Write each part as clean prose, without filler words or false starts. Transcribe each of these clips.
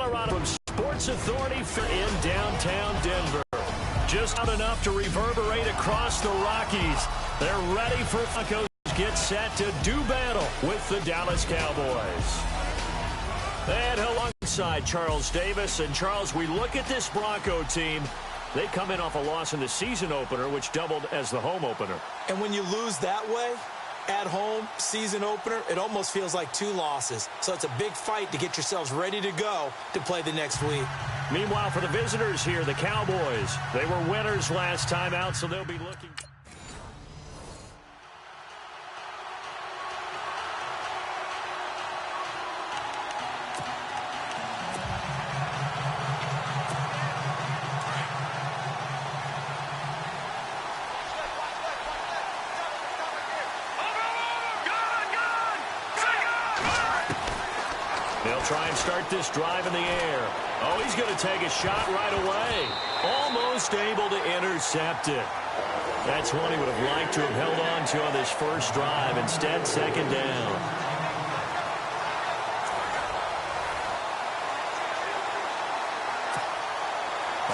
Colorado from Sports Authority in downtown Denver. Just not enough to reverberate across the Rockies. They're ready for Broncos. Get set to do battle with the Dallas Cowboys. And alongside Charles Davis. And Charles, we look at this Bronco team. They come in off a loss in the season opener, which doubled as the home opener. And when you lose that way, at home, season opener, it almost feels like 2 losses. So it's a big fight to get yourselves ready to go to play the next week. Meanwhile, for the visitors here, the Cowboys, they were winners last time out, so they'll be looking. They'll try and start this drive in the air. Oh, he's going to take a shot right away. Almost able to intercept it. That's one he would have liked to have held on to on this first drive. Instead, second down.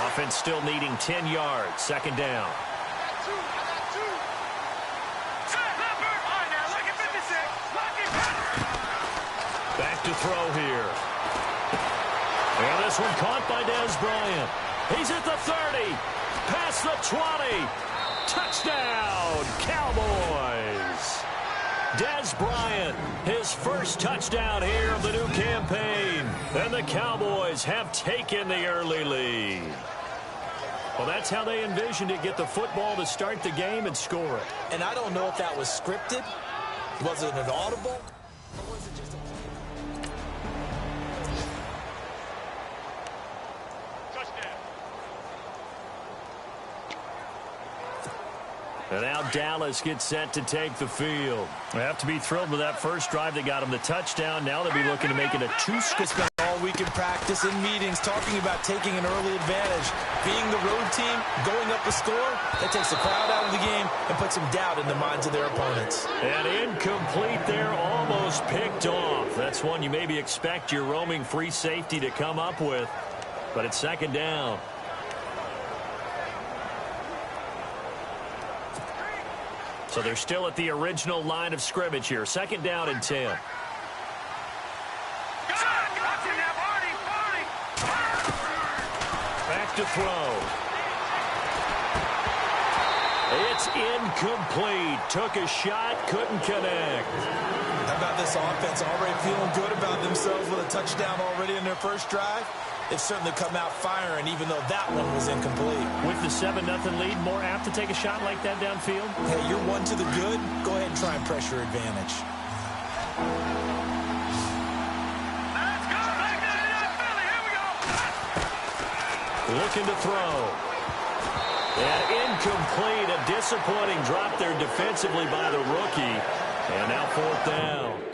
Offense still needing 10 yards. Second down. Back to throw here. And this one caught by Dez Bryant. He's at the 30. Past the 20. Touchdown, Cowboys. Dez Bryant, his first touchdown here of the new campaign. And the Cowboys have taken the early lead. Well, that's how they envisioned it. Get the football to start the game and score it. And I don't know if that was scripted. Was it an audible? And now Dallas gets set to take the field. They have to be thrilled with that first drive that got them the touchdown. Now they'll be looking to make it a 2-score. Spent all week in practice, in meetings, talking about taking an early advantage. Being the road team, going up a score, that takes the crowd out of the game and puts some doubt in the minds of their opponents. And incomplete there, almost picked off. That's one you maybe expect your roaming free safety to come up with. But it's second down. So they're still at the original line of scrimmage here. Second down and 10. Back to throw. It's incomplete. Took a shot, couldn't connect. How about this offense already feeling good about themselves with a touchdown already in their first drive? They've certainly come out firing, even though that one was incomplete. With the 7-0 lead, more apt to take a shot like that downfield? Hey, you're one to the good. Go ahead and try and pressure advantage. Let's go! Here we go! Looking to throw. And incomplete. A disappointing drop there defensively by the rookie. And now fourth down.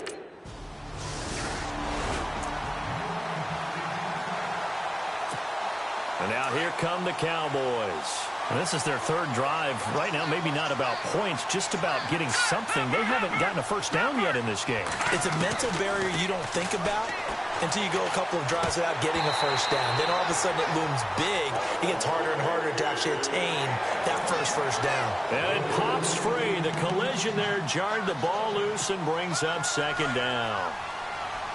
And now here come the Cowboys. And this is their third drive. Right now, maybe not about points, just about getting something. They haven't gotten a first down yet in this game. It's a mental barrier you don't think about until you go a couple of drives without getting a first down. Then all of a sudden it looms big. It gets harder and harder to actually attain that first down. And it pops free. The collision there jarred the ball loose and brings up second down.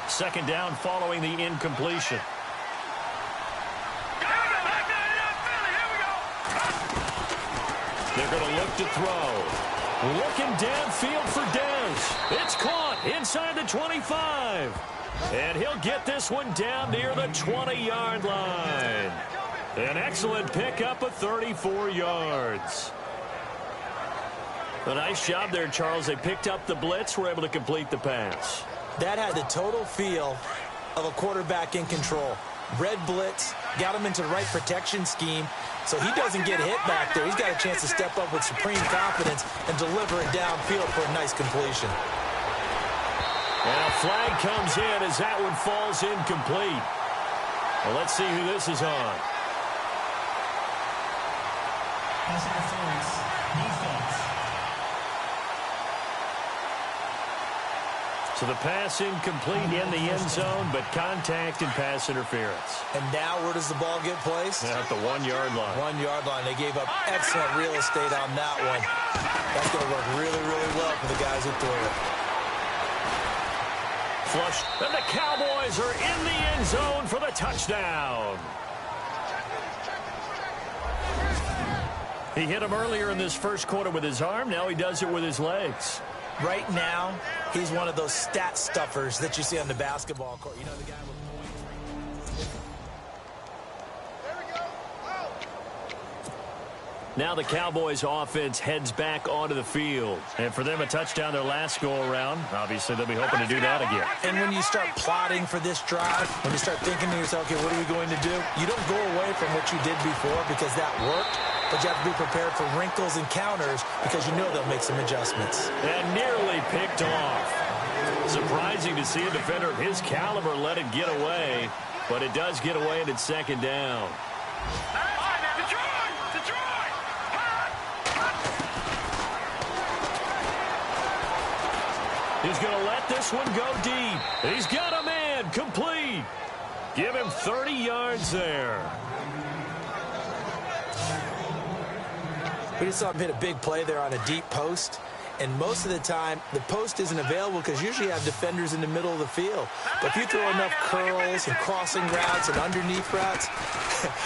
Second down following the incompletion. They're going to look to throw. Looking downfield for Dez. It's caught inside the 25. And he'll get this one down near the 20-yard line. An excellent pickup of 34 yards. A nice job there, Charles. They picked up the blitz, were able to complete the pass. That had the total feel of a quarterback in control. Red blitz, got him into the right protection scheme, so he doesn't get hit back there. He's got a chance to step up with supreme confidence and deliver it downfield for a nice completion. And a flag comes in as that one falls incomplete. Well, let's see who this is on. Pass interference, defense. So the pass incomplete in the end zone, but contact and pass interference. And now where does the ball get placed? At the 1-yard line. 1-yard line. They gave up excellent real estate on that one. That's going to work really, really well for the guys who threw it. Flush. And the Cowboys are in the end zone for the touchdown. He hit him earlier in this first quarter with his arm. Now he does it with his legs. Right now, he's one of those stat stuffers that you see on the basketball court. You know, the guy with points. There we go. Now the Cowboys offense heads back onto the field. And for them, a touchdown their last go-around. Obviously, they'll be hoping to do that again. And when you start plotting for this drive, when you start thinking to yourself, okay, what are we going to do? You don't go away from what you did before because that worked. But you have to be prepared for wrinkles and counters because you know they'll make some adjustments. And nearly picked off. Surprising to see a defender of his caliber let it get away. But it does get away and it's second down. He's going to let this one go deep. He's got a man complete. Give him 30 yards there. We just saw him hit a big play there on a deep post. And most of the time, the post isn't available because usually you have defenders in the middle of the field. But if you throw enough curls and crossing routes and underneath routes,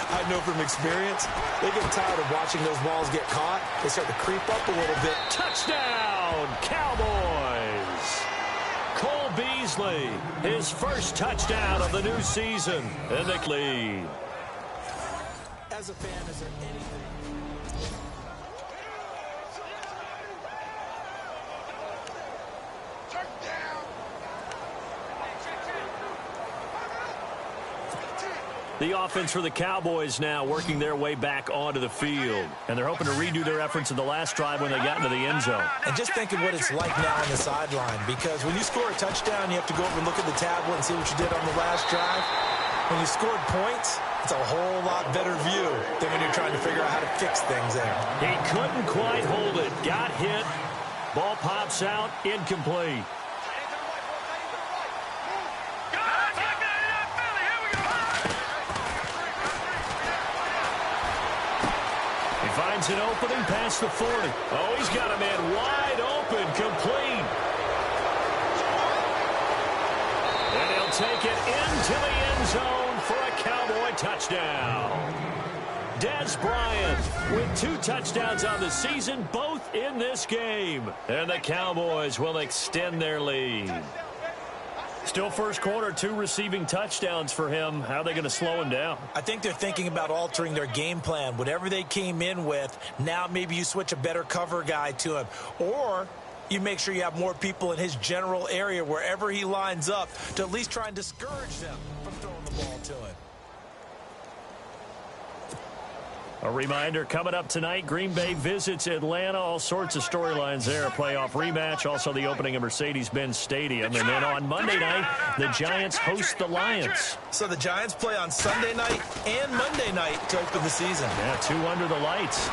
I know from experience, they get tired of watching those balls get caught. They start to creep up a little bit. Touchdown, Cowboys! Cole Beasley, his first touchdown of the new season. And the lead. As a fan, is there anything? The offense for the Cowboys now working their way back onto the field. And they're hoping to redo their efforts in the last drive when they got into the end zone. And just think of what it's like now on the sideline. Because when you score a touchdown, you have to go over and look at the tablet and see what you did on the last drive. When you scored points, it's a whole lot better view than when you're trying to figure out how to fix things there. He couldn't quite hold it. Got hit. Ball pops out. Incomplete. Finds an opening past the 40. Oh, he's got a man wide open, complete. And he'll take it into the end zone for a Cowboy touchdown. Dez Bryant with 2 touchdowns on the season, both in this game. And the Cowboys will extend their lead. Still first quarter, 2 receiving touchdowns for him. How are they going to slow him down? I think they're thinking about altering their game plan. Whatever they came in with, now maybe you switch a better cover guy to him. Or you make sure you have more people in his general area wherever he lines up to at least try and discourage them from throwing the ball to him. A reminder, coming up tonight, Green Bay visits Atlanta. All sorts of storylines there. A playoff rematch, also the opening of Mercedes-Benz Stadium. And then on Monday night, the Giants host the Lions. So the Giants play on Sunday night and Monday night to open the season. Yeah, 2 under the lights.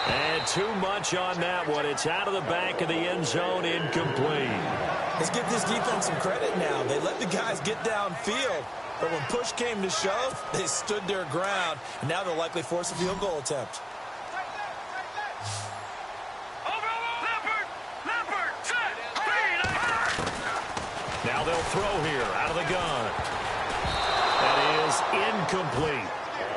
And too much on that one. It's out of the back of the end zone, incomplete. Let's give this defense some credit now. They let the guys get downfield. But when push came to shove, they stood their ground, and now they'll likely force a field goal attempt. Now they'll throw here out of the gun. That is incomplete.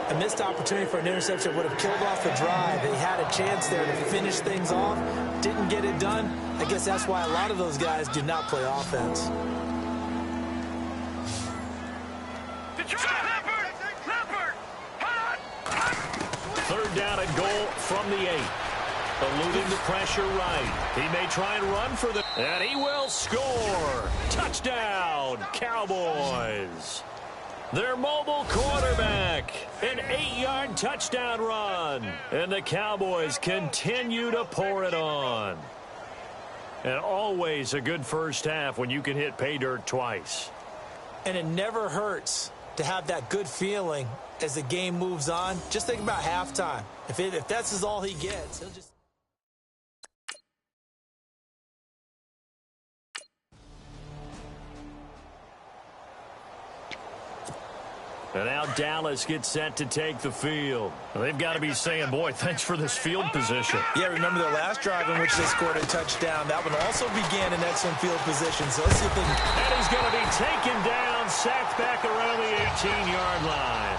A missed opportunity for an interception would have killed off the drive. They had a chance there to finish things off, didn't get it done. I guess that's why a lot of those guys do not play offense. Third down and goal from the 8. Eluding the pressure right. He may try and run for the... And he will score. Touchdown, Cowboys. Their mobile quarterback. An 8-yard touchdown run. And the Cowboys continue to pour it on. And always a good first half when you can hit pay dirt twice. And it never hurts to have that good feeling as the game moves on. Just think about halftime. If that's all he gets, he'll just... And now Dallas gets set to take the field. They've got to be saying, boy, thanks for this field position. Yeah, remember their last drive in which they scored a touchdown. That one also began in excellent field position. So let's see if they can... And he's going to be taken down, sacked back around the 18-yard line.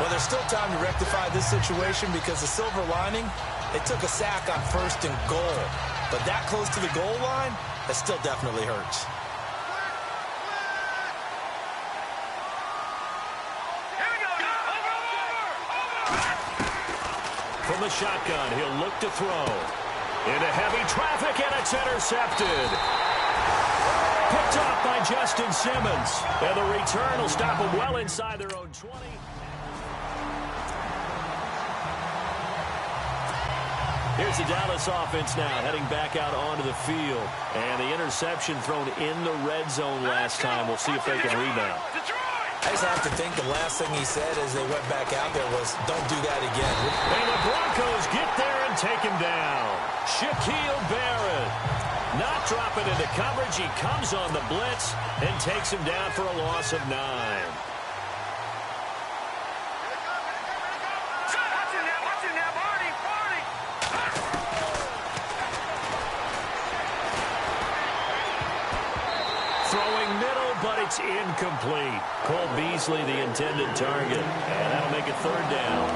Well, there's still time to rectify this situation because the silver lining, they took a sack on 1st and goal. But that close to the goal line, that still definitely hurts. From the shotgun, he'll look to throw. Into heavy traffic, and it's intercepted. Picked off by Justin Simmons. And the return will stop them well inside their own 20. Here's the Dallas offense now, heading back out onto the field. And the interception thrown in the red zone last time. We'll see if they can rebound. I just have to think the last thing he said as they went back out there was, don't do that again. And the Broncos get there and take him down. Shaquille Barrett not dropping into coverage. He comes on the blitz and takes him down for a loss of 9. Throwing middle, but it's incomplete. Cole Beasley, the intended target. And that'll make it 3rd down.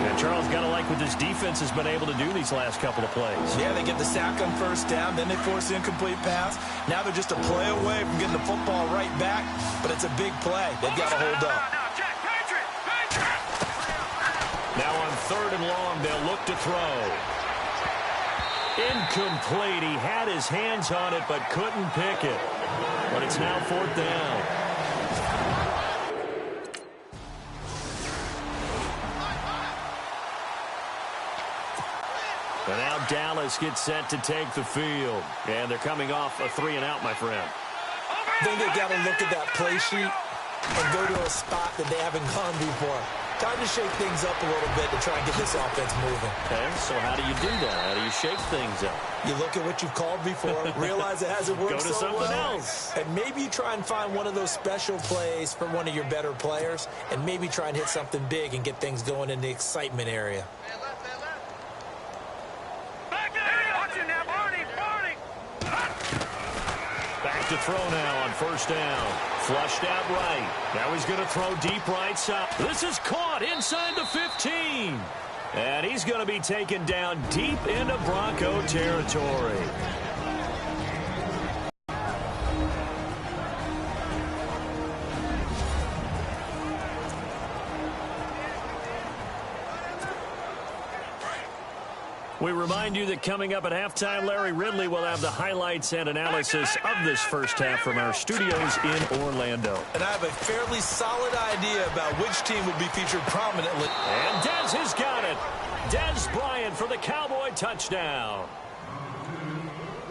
And Charles, got to like what this defense has been able to do these last couple of plays. Yeah, they get the sack on 1st down, then they force the incomplete pass. Now they're just a play away from getting the football right back, but it's a big play. They've got to hold up. Now on 3rd and long, they'll look to throw. Incomplete. He had his hands on it, but couldn't pick it. But it's now 4th down. And now Dallas gets set to take the field. And they're coming off a 3-and-out, my friend. I think they've got to look at that play sheet and go to a spot that they haven't gone before. Time to shake things up a little bit to try and get this offense moving. Okay, so how do you do that? How do you shake things up? You look at what you've called before, realize it hasn't worked Go to so something well, else. and maybe you try and find one of those special plays for one of your better players, and maybe try and hit something big and get things going in the excitement area. Back to throw now on 1st down. Flushed out right. Now he's going to throw deep right side. This is caught inside the 15. And he's going to be taken down deep into Bronco territory. We remind you that coming up at halftime, Larry Ridley will have the highlights and analysis of this first half from our studios in Orlando. And I have a fairly solid idea about which team will be featured prominently. And Dez has got it. Dez Bryant for the Cowboy touchdown.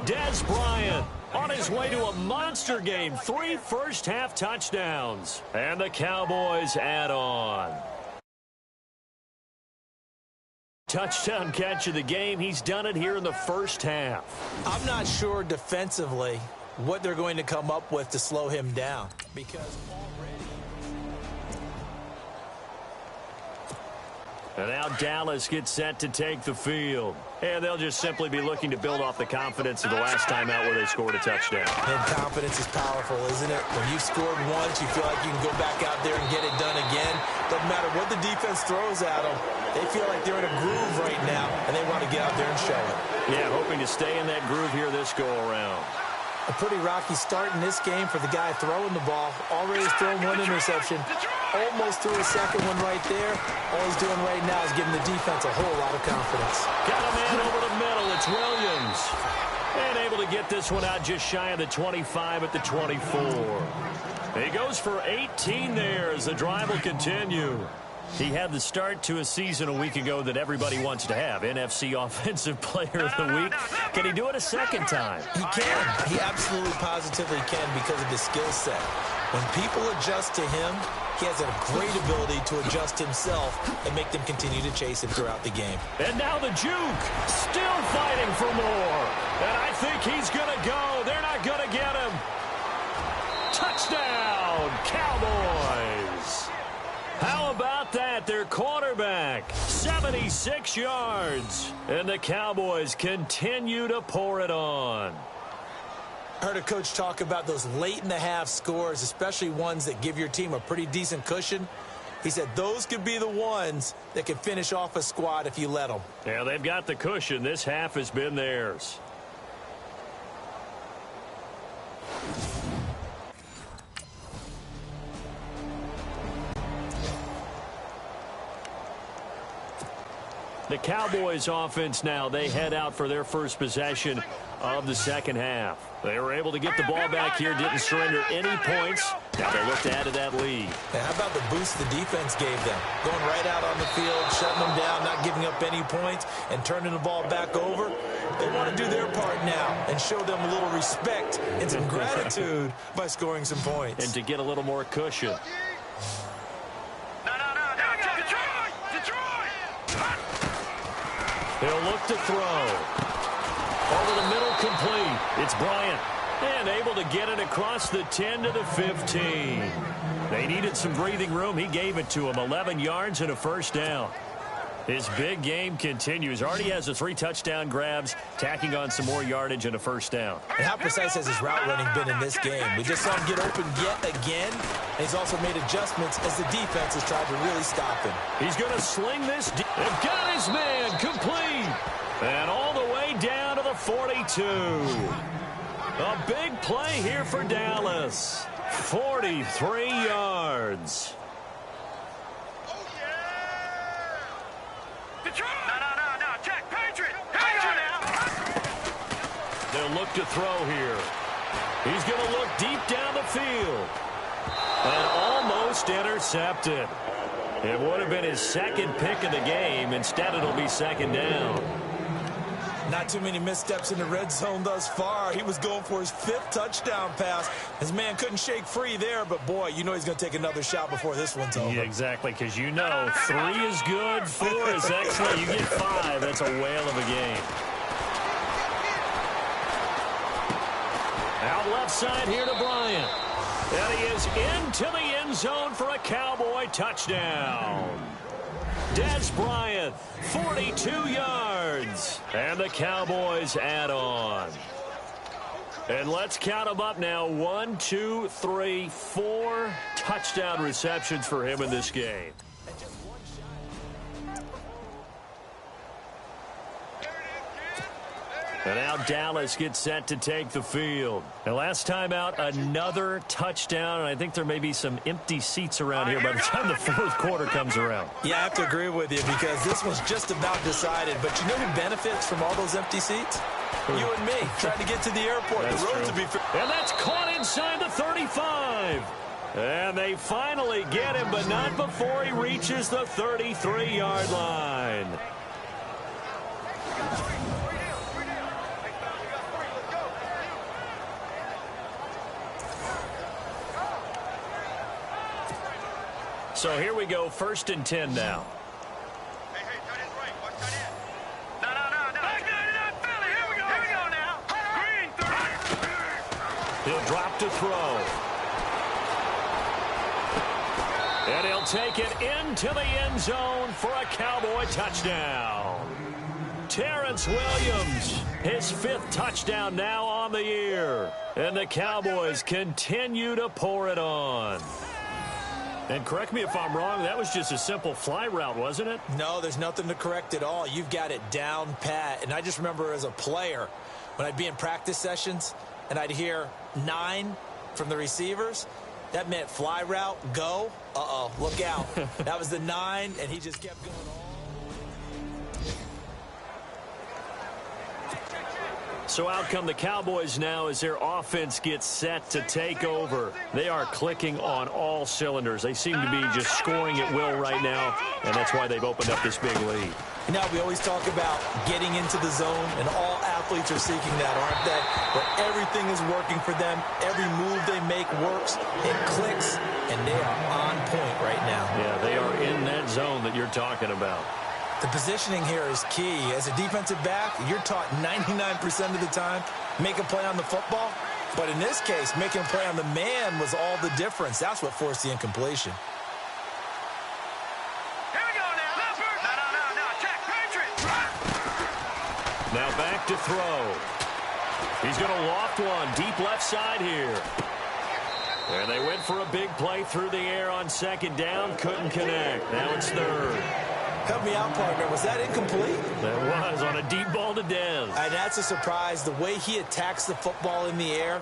Dez Bryant on his way to a monster game. 3 first-half touchdowns. And the Cowboys add on. Touchdown catch of the game. He's done it here in the first half. I'm not sure defensively what they're going to come up with to slow him down, because And now Dallas gets set to take the field. And they'll just simply be looking to build off the confidence of the last time out where they scored a touchdown. And confidence is powerful, isn't it? When you've scored once, you feel like you can go back out there and get it done again. Doesn't matter what the defense throws at them. They feel like they're in a groove right now, and they want to get out there and show it. Yeah, hoping to stay in that groove here this go-around. A pretty rocky start in this game for the guy throwing the ball. Already has thrown 1 interception. Almost threw a second one right there. All he's doing right now is giving the defense a whole lot of confidence. Got a man over the middle. It's Williams. And able to get this one out just shy of the 25 at the 24. He goes for 18 there as the drive will continue. He had the start to a season a week ago that everybody wants to have. NFC Offensive Player of the Week. Can he do it a second time? He can. He absolutely positively can because of his skill set. When people adjust to him, he has a great ability to adjust himself and make them continue to chase him throughout the game. And now the juke. Still fighting for more. And I think he's going to go. They're not going to get him. Touchdown, Cowboys. about that? Their quarterback, 76 yards. And the Cowboys continue to pour it on. I heard a coach talk about those late-in-the-half scores, especially ones that give your team a pretty decent cushion. He said those could be the ones that can finish off a squad if you let them. Yeah, they've got the cushion. This half has been theirs. The Cowboys offense now, they head out for their first possession of the second half. They were able to get the ball back here, didn't surrender any points. Now they look to add to that lead. And how about the boost the defense gave them? Going right out on the field, shutting them down, not giving up any points, and turning the ball back over. They want to do their part now and show them a little respect and some gratitude by scoring some points. And to get a little more cushion. He'll look to throw. Over the middle, complete. It's Bryant. And able to get it across the 10 to the 15. They needed some breathing room. He gave it to him. 11 yards and a first down. His big game continues. Already has the 3 touchdown grabs, tacking on some more yardage and a first down. And how precise has his route running been in this game? We just saw him get open yet again. And he's also made adjustments as the defense has tried to really stop him. He's going to sling this. They've got his man complete. And all the way down to the 42. A big play here for Dallas. 43 yards. They'll look to throw here. He's going to look deep down the field. And almost intercepted. It would have been his second pick of the game. Instead, it'll be second down. Not too many missteps in the red zone thus far. He was going for his 5th touchdown pass. His man couldn't shake free there, but boy, you know he's going to take another shot before this one's over. Yeah, exactly, because you know 3 is good, 4 is excellent. You get 5, that's a whale of a game. Out left side here to Bryant. And he is into the end zone for a Cowboy touchdown. Dez Bryant, 42 yards. And the Cowboys add on. And let's count them up now. 1, 2, 3, 4 touchdown receptions for him in this game. And now Dallas gets set to take the field. And last time out, another touchdown. And I think there may be some empty seats around here by the time the 4th quarter comes around. Yeah, I have to agree with you because this one's just about decided. But you know who benefits from all those empty seats? You and me, trying to get to the airport. That's the road true. to be fair. And that's caught inside the 35. And they finally get him, but not before he reaches the 33-yard line. So here we go, 1st and 10 now. Hey, tight end right. Watch tight end. No. Philly, here we go now. Green, 30. He'll drop to throw. And he'll take it into the end zone for a Cowboy touchdown. Terrence Williams, his 5th touchdown now on the year. And the Cowboys continue to pour it on. And correct me if I'm wrong, that was just a simple fly route, wasn't it? No, there's nothing to correct at all. You've got it down pat. And I just remember as a player, when I'd be in practice sessions and I'd hear 9 from the receivers, that meant fly route, go. Uh-oh, look out. That was the 9, and he just kept going on. So out come the Cowboys now as their offense gets set to take over. They are clicking on all cylinders. They seem to be just scoring at will right now, and that's why they've opened up this big lead. Now, we always talk about getting into the zone, and all athletes are seeking that, aren't they? But everything is working for them. Every move they make works. It clicks, and they are on point right now. Yeah, they are in that zone that you're talking about. The positioning here is key. As a defensive back, you're taught 99% of the time, make a play on the football. But in this case, making a play on the man was all the difference. That's what forced the incompletion. back to throw. He's going to loft one deep left side here. And they went for a big play through the air on second down. Couldn't connect. Now it's third. Help me out, partner. Was that incomplete? That was on a deep ball to Dez. And that's a surprise. The way he attacks the football in the air.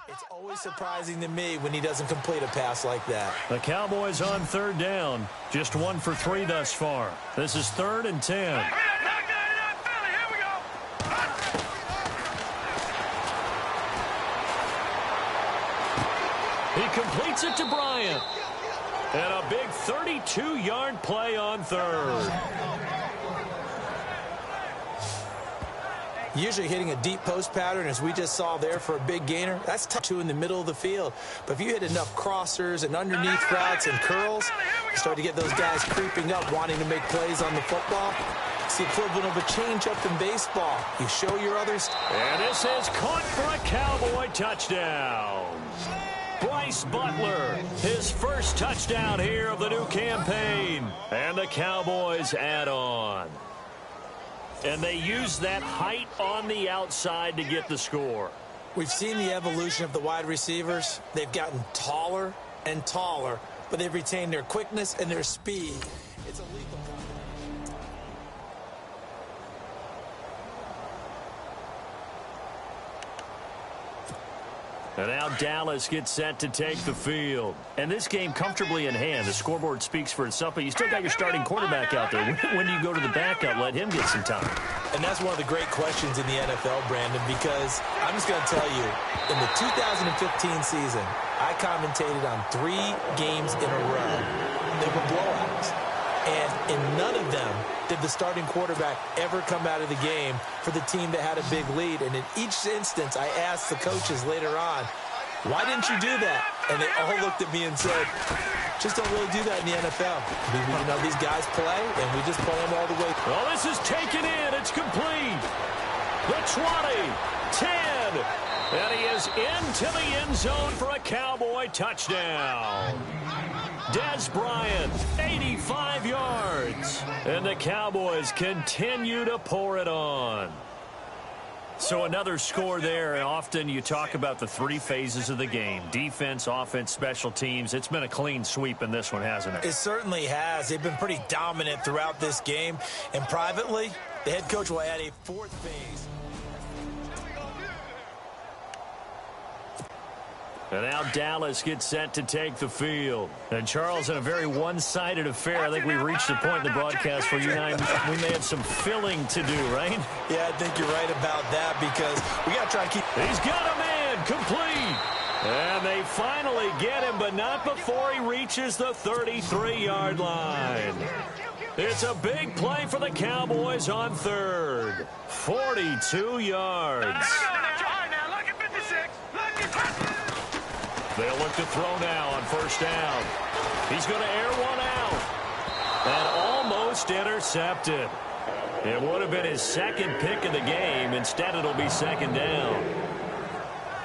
It's always surprising to me when he doesn't complete a pass like that. The Cowboys on third down. Just 1 for 3 thus far. This is 3rd and 10. He completes it to Bryant. And a big 32-yard play on third. Usually hitting a deep post pattern, as we just saw there for a big gainer, that's tough too in the middle of the field. But if you hit enough crossers and underneath routes and curls, you start to get those guys creeping up, wanting to make plays on the football. It's the equivalent of a change-up in baseball. You show your others. And this is caught for a Cowboy touchdown. Bryce Butler, his first touchdown here of the new campaign. And the Cowboys add on. And they use that height on the outside to get the score. We've seen the evolution of the wide receivers. They've gotten taller and taller, but they've retained their quickness and their speed. It's a lethal. And now Dallas gets set to take the field. And this game comfortably in hand. The scoreboard speaks for itself, but you still got your starting quarterback out there. When do you go to the backup? Let him get some time. And that's one of the great questions in the NFL, Brandon, because I'm just going to tell you, in the 2015 season, I commentated on 3 games in a row. They were blowouts. And in none of them did the starting quarterback ever come out of the game for the team that had a big lead. And in each instance, I asked the coaches later on, why didn't you do that? And they all looked at me and said, just don't really do that in the NFL. You know, these guys play, and we just play them all the way. Well, this is taken in. It's complete. The 20, 10, and he is into the end zone for a Cowboy touchdown. Dez Bryant, 85 yards. And the Cowboys continue to pour it on. So another score there, and often you talk about the 3 phases of the game. Defense, offense, special teams. It's been a clean sweep in this one, hasn't it? It certainly has. They've been pretty dominant throughout this game. And privately, the head coach will add a 4th phase. And now Dallas gets set to take the field. And, Charles, in a very one-sided affair, I think we reached a point in the broadcast where you and I, we may have some filling to do, right? Yeah, I think you're right about that because we got to try to keep... He's got a man, complete. And they finally get him, but not before he reaches the 33-yard line. It's a big play for the Cowboys on third. 42 yards. They'll look to throw now on first down. He's going to air one out. And almost intercepted. It would have been his second pick of the game. Instead, it'll be second down.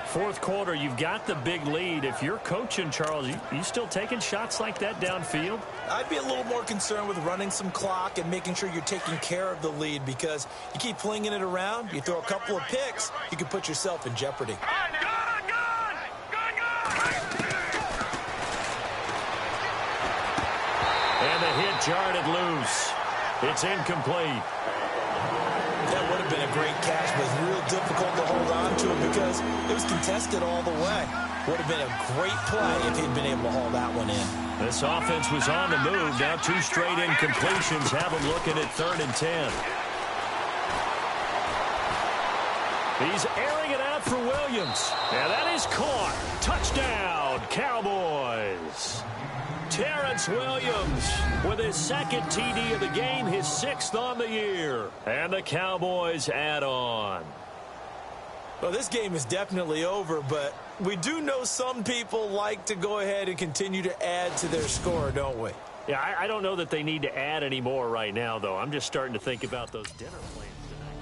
Fourth quarter, you've got the big lead. If you're coaching, Charles, you still taking shots like that downfield? I'd be a little more concerned with running some clock and making sure you're taking care of the lead because you keep flinging it around, you throw a couple of picks, you can put yourself in jeopardy. And the hit jarred it loose. It's incomplete. That would have been a great catch, but it's real difficult to hold on to it because it was contested all the way. Would have been a great play if he'd been able to haul that one in. This offense was on the move. Now 2 straight incompletions have them looking at 3rd and 10. He's airing it out for Williams. And that is caught. Touchdown, Cowboys. Terrence Williams with his second TD of the game, his 6th on the year. And the Cowboys add on. Well, this game is definitely over, but we do know some people like to go ahead and continue to add to their score, don't we? Yeah, I don't know that they need to add any more right now, though. I'm just starting to think about those dinner plans tonight.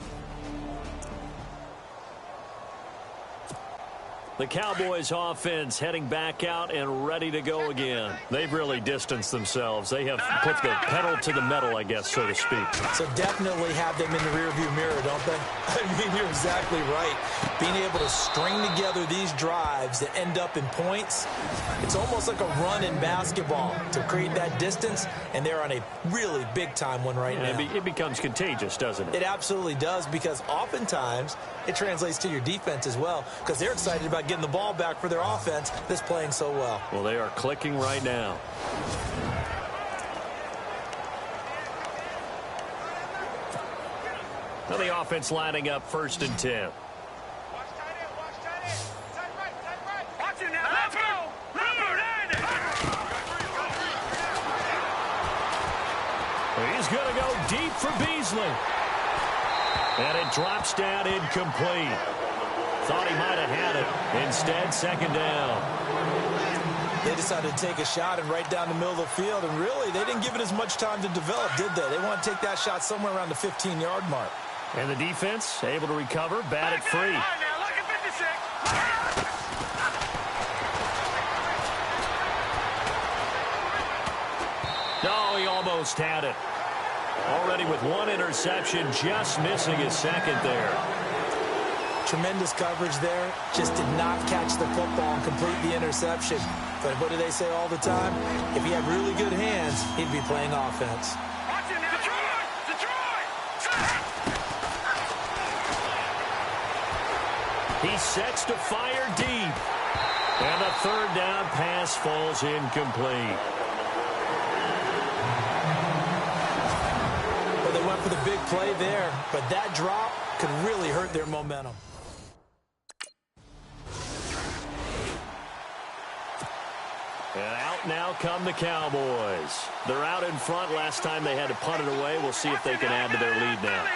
The Cowboys offense heading back out and ready to go again. They've really distanced themselves. They have put the pedal to the metal, I guess, so to speak. So definitely have them in the rearview mirror, don't they? I mean, you're exactly right. Being able to string together these drives that end up in points, it's almost like a run in basketball to create that distance, and they're on a really big-time one right now. It becomes contagious, doesn't it? It absolutely does, because oftentimes it translates to your defense as well, because they're excited about getting the ball back for their offense that's playing so well. Well, they are clicking right now. Now the offense lining up 1st and 10. Watch tight end, watch tight end. Tight right, tight right. Watch it now. Let's go. He's going to go deep for Beasley. And it drops down incomplete. Thought he might have had it. Instead, 2nd down. They decided to take a shot and right down the middle of the field, and really, they didn't give it as much time to develop, did they? They want to take that shot somewhere around the 15-yard mark. And the defense able to recover, bat it free. Now, look at 56. No, he almost had it. Already with 1 interception, just missing his 2nd there. Tremendous coverage there. Just did not catch the football and complete the interception. But what do they say all the time? If he had really good hands, he'd be playing offense. Watch it now. Detroit! He sets to fire deep. And the 3rd down pass falls incomplete. Well, they went for the big play there, but that drop could really hurt their momentum. And out now come the Cowboys. They're out in front. Last time they had to punt it away. We'll see if they can add to their lead now.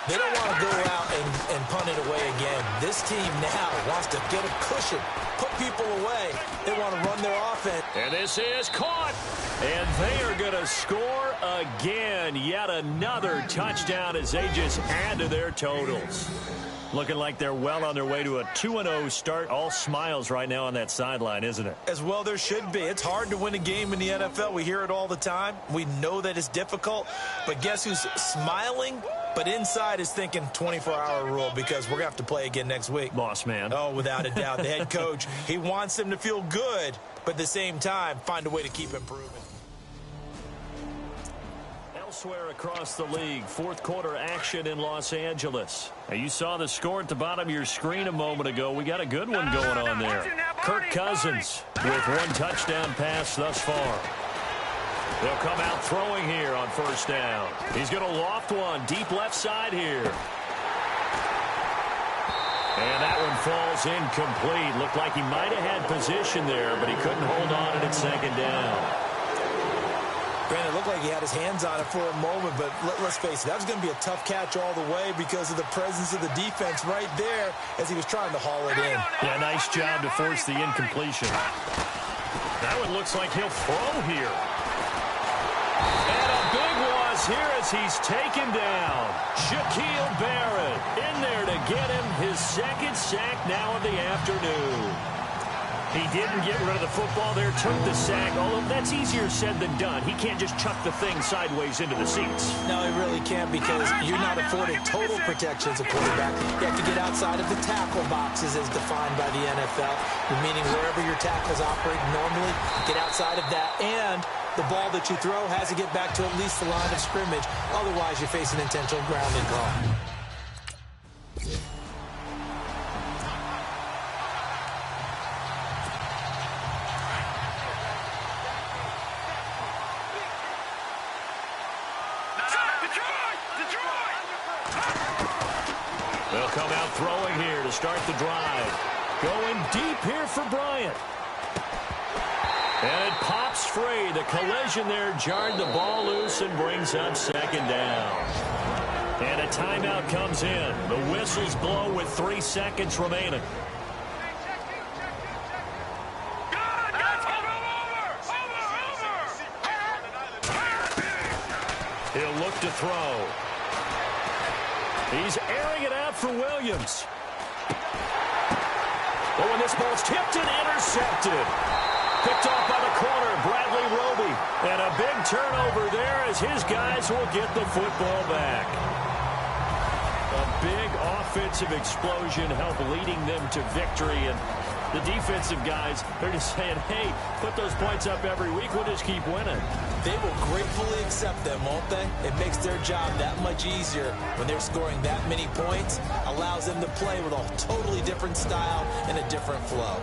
They don't want to go out and punt it away again. This team now wants to get a cushion, put people away. They want to run their offense. And this is caught. And they are going to score again. Yet another touchdown as they just add to their totals. Looking like they're well on their way to a 2-0 start. All smiles right now on that sideline, isn't it? As well there should be. It's hard to win a game in the NFL. We hear it all the time. We know that it's difficult. But guess who's smiling? But inside is thinking 24-hour rule, because we're going to have to play again next week. Boss man. Oh, without a doubt. The head coach, he wants them to feel good, but at the same time, find a way to keep improving. Elsewhere across the league, 4th quarter action in Los Angeles. Now, you saw the score at the bottom of your screen a moment ago. We got a good one going on there. Kirk Cousins with 1 touchdown pass thus far. They'll come out throwing here on 1st down. He's going to loft one deep left side here. And that one falls incomplete. Looked like he might have had position there, but he couldn't hold on at 2nd down. Granted, it looked like he had his hands on it for a moment, but let's face it, that was going to be a tough catch all the way because of the presence of the defense right there as he was trying to haul it in. Yeah, nice job to force the incompletion. That one looks like he'll throw here. And a big loss here as he's taken down. Shaquille Barrett in there to get him his 2nd sack now of the afternoon. He didn't get rid of the football there, took the sack, although that's easier said than done. He can't just chuck the thing sideways into the seats. No, he really can't, because you're not afforded total protection as a quarterback. You have to get outside of the tackle boxes as defined by the NFL, meaning wherever your tackles operate normally, get outside of that, and the ball that you throw has to get back to at least the line of scrimmage. Otherwise, you face an intentional grounding call. They'll come out throwing here to start the drive. Going deep here for Bryant. And it pops free. The collision there jarred the ball loose and brings up second down. And a timeout comes in. The whistles blow with 3 seconds remaining. He'll look to throw. He's airing it out for Williams. Oh, and this ball's tipped and intercepted. Picked off by the corner, Bradley Roby. And a big turnover there as his guys will get the football back. A big offensive explosion helped leading them to victory. And the defensive guys, they're just saying, hey, put those points up every week. We'll just keep winning. They will gratefully accept them, won't they? It makes their job that much easier when they're scoring that many points. Allows them to play with a totally different style and a different flow.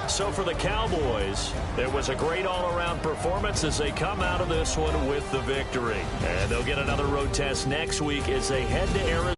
So for the Cowboys, it was a great all-around performance as they come out of this one with the victory. And they'll get another road test next week as they head to Arizona.